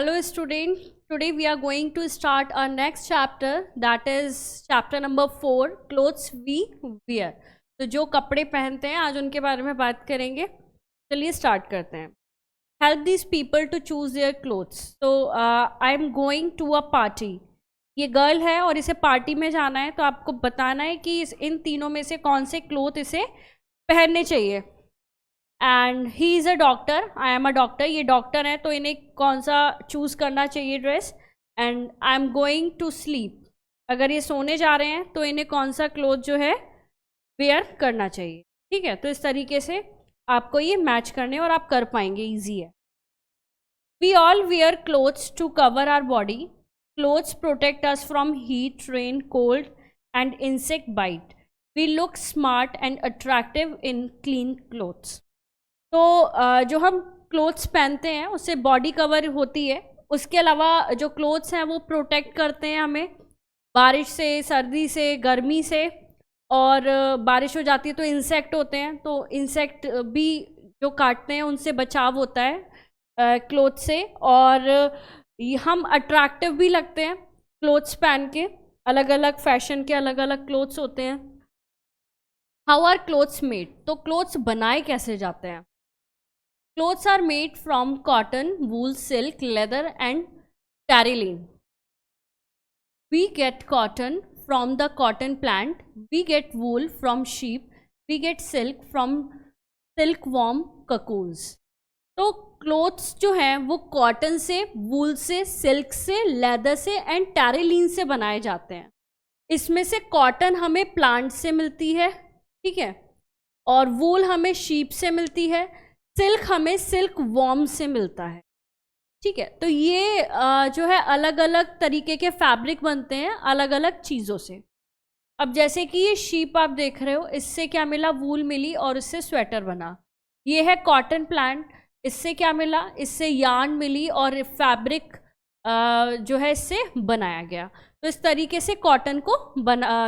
Hello student, today we are going to start our next chapter, that is chapter number 4, clothes we wear. तो जो कपड़े पहनते हैं आज उनके बारे में बात करेंगे. चलिए स्टार्ट करते हैं. Help these people to choose their clothes. So I am going to a party. ये गर्ल है और इसे पार्टी में जाना है, तो आपको बताना है कि इन तीनों में से कौन से क्लोथ इसे पहनने चाहिए. And he is a doctor, I am a doctor, ये डॉक्टर है तो इन्हें कौन सा चूज़ करना चाहिए dress. And I am going to sleep, अगर ये सोने जा रहे हैं तो इन्हें कौन सा क्लोथ जो है वेयर करना चाहिए. ठीक है, तो इस तरीके से आपको ये मैच करने और आप कर पाएंगे, ईजी है. We all wear clothes to cover our body. Clothes protect us from heat, rain, cold and insect bite. We look smart and attractive in clean clothes. तो जो हम क्लोथ्स पहनते हैं उससे बॉडी कवर होती है. उसके अलावा जो क्लोथ्स हैं वो प्रोटेक्ट करते हैं हमें बारिश से, सर्दी से, गर्मी से. और बारिश हो जाती है तो इंसेक्ट होते हैं, तो इंसेक्ट भी जो काटते हैं उनसे बचाव होता है क्लोथ से. और हम अट्रैक्टिव भी लगते हैं क्लोथ्स पहन के. अलग अलग फैशन के अलग अलग क्लोथ्स होते हैं. हाउ आर क्लोथ्स मेड, तो क्लोथ्स बनाए कैसे जाते हैं. Clothes are made from cotton, wool, silk, leather and terylene. We get cotton from the cotton plant. We get wool from sheep. We get silk from silkworm cocoons. तो clothes जो हैं वो cotton से, वूल से, सिल्क से, leather से and terylene से बनाए जाते हैं. इसमें से कॉटन हमें प्लांट से मिलती है, ठीक है, और वूल हमें शीप से मिलती है, सिल्क हमें सिल्क वॉर्म से मिलता है. ठीक है, तो ये जो है अलग अलग तरीके के फैब्रिक बनते हैं अलग अलग चीज़ों से. अब जैसे कि ये शीप आप देख रहे हो, इससे क्या मिला, वूल मिली और इससे स्वेटर बना. ये है कॉटन प्लांट, इससे क्या मिला, इससे यार्न मिली और फैब्रिक जो है इससे बनाया गया. तो इस तरीके से कॉटन को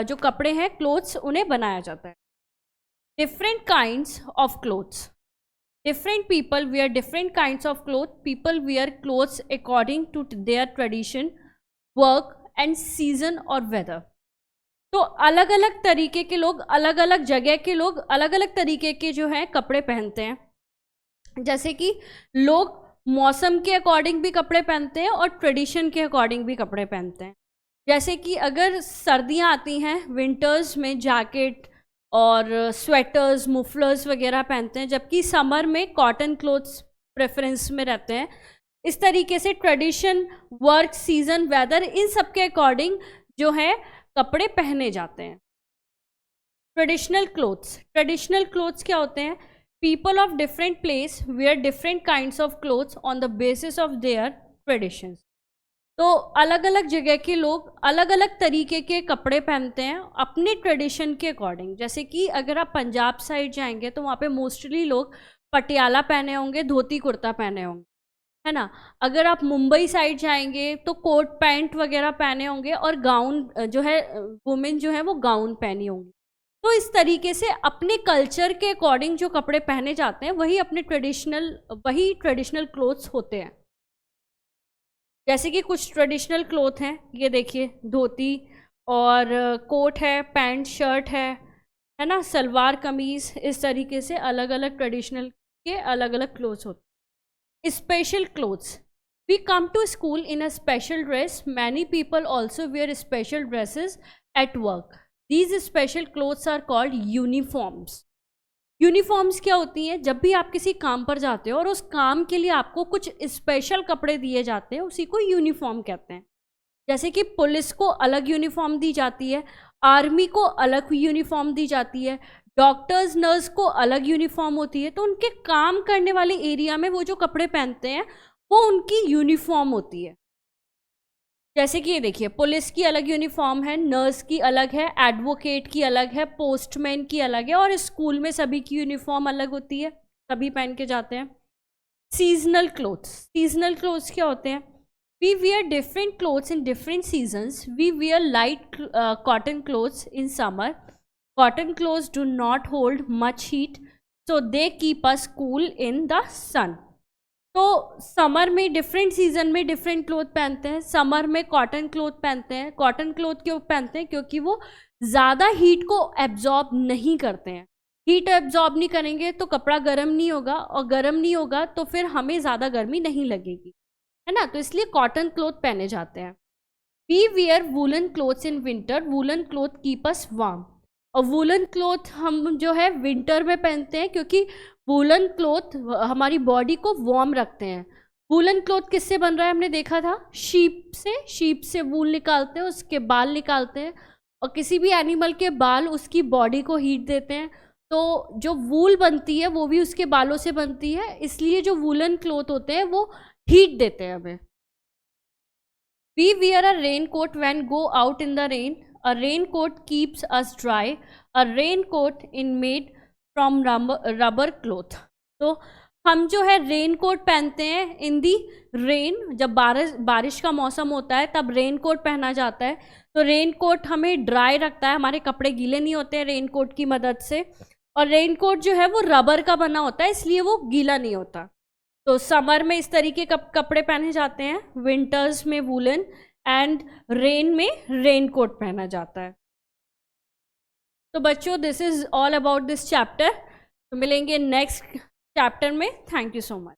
जो कपड़े हैं, क्लोथ्स, उन्हें बनाया जाता है. Different kinds of clothes. Different people wear different kinds of clothes. People wear clothes according to their tradition, work and season or weather. तो अलग अलग तरीके के लोग, अलग अलग जगह के लोग अलग अलग तरीके के जो हैं कपड़े पहनते हैं. जैसे कि लोग मौसम के अकॉर्डिंग भी कपड़े पहनते हैं और ट्रेडिशन के अकॉर्डिंग भी कपड़े पहनते हैं. जैसे कि अगर सर्दियाँ आती हैं, विंटर्स में जैकेट और स्वेटर्स, मुफलर्स वगैरह पहनते हैं, जबकि समर में कॉटन क्लोथ्स प्रेफरेंस में रहते हैं. इस तरीके से ट्रेडिशन, वर्क, सीजन, वेदर, इन सब के अकॉर्डिंग जो है कपड़े पहने जाते हैं. Traditional clothes. ट्रेडिशनल क्लोथ्स क्या होते हैं. People of different place wear different kinds of clothes on the basis of their traditions. तो अलग अलग जगह के लोग अलग अलग तरीके के कपड़े पहनते हैं अपने ट्रेडिशन के अकॉर्डिंग. जैसे कि अगर आप पंजाब साइड जाएंगे तो वहाँ पे मोस्टली लोग पटियाला पहने होंगे, धोती कुर्ता पहने होंगे, है ना. अगर आप मुंबई साइड जाएंगे तो कोट पैंट वगैरह पहने होंगे और गाउन जो है, वुमेन जो है वो गाउन पहनी होंगी. तो इस तरीके से अपने कल्चर के अकॉर्डिंग जो कपड़े पहने जाते हैं वही ट्रेडिशनल क्लोथ्स होते हैं. जैसे कि कुछ ट्रेडिशनल क्लोथ हैं, ये देखिए, धोती और कोट है, पैंट शर्ट है ना, सलवार कमीज़. इस तरीके से अलग अलग ट्रेडिशनल के अलग अलग क्लोथ्स होते हैं. Special clothes. We come to school in a special dress. Many people also wear special dresses at work. These special clothes are called uniforms. Uniforms क्या होती हैं, जब भी आप किसी काम पर जाते हो और उस काम के लिए आपको कुछ स्पेशल कपड़े दिए जाते हैं, उसी को यूनिफॉर्म कहते हैं. जैसे कि पुलिस को अलग यूनिफॉर्म दी जाती है, आर्मी को अलग यूनिफॉर्म दी जाती है, डॉक्टर्स, नर्स को अलग यूनिफॉर्म होती है. तो उनके काम करने वाले एरिया में वो जो कपड़े पहनते हैं वो उनकी यूनिफॉर्म होती है. जैसे कि ये देखिए, पुलिस की अलग यूनिफॉर्म है, नर्स की अलग है, एडवोकेट की अलग है, पोस्टमैन की अलग है, और स्कूल में सभी की यूनिफॉर्म अलग होती है, सभी पहन के जाते हैं. Seasonal clothes. सीजनल क्लोथ्स क्या होते हैं. We wear different clothes in different seasons. We wear light cotton clothes in summer. Cotton clothes do not hold much heat, so they keep us cool in the sun. तो summer में different season में different cloth पहनते हैं। Summer में cotton cloth पहनते हैं। Cotton cloth क्यों पहनते हैं? क्योंकि वो ज़्यादा हीट को एब्जॉर्ब नहीं करते हैं। हीट एब्जॉर्ब नहीं करेंगे तो कपड़ा गर्म नहीं होगा, और गर्म नहीं होगा तो फिर हमें ज़्यादा गर्मी नहीं लगेगी, है ना। तो इसलिए कॉटन क्लोथ पहने जाते हैं। We wear woollen clothes in winter. Woollen cloth keep us warm. और वूलन क्लोथ हम जो है विंटर में पहनते हैं, क्योंकि वूलन क्लोथ हमारी बॉडी को वार्म रखते हैं। वूलन क्लोथ किससे बन रहा है? हमने देखा था शीप से वूल निकालते हैं, उसके बाल निकालते हैं, और किसी भी एनिमल के बाल उसकी बॉडी को हीट देते हैं। तो जो वूल बनती है वो भी उसके बालों से बनती है, इसलिए जो वूलन क्लोथ होते हैं वो हीट देते हैं हमें। We wear a raincoat when go out in the rain. A raincoat keeps us dry. A raincoat is made from rubber cloth. तो हम जो है रेनकोट पहनते हैं इन दी रेन। जब बारिश का मौसम होता है तब रेनकोट पहना जाता है। तो रेनकोट हमें ड्राई रखता है, हमारे कपड़े गीले नहीं होते हैं रेनकोट की मदद से। और रेनकोट जो है वो रबर का बना होता है, इसलिए वो गीला नहीं होता। तो समर में इस तरीके कपड़े पहने जाते हैं, विंटर्स में वूलन, एंड रेन में रेनकोट पहना जाता है। तो बच्चों, this is all about this chapter. तो मिलेंगे नेक्स्ट चैप्टर में। Thank you so much.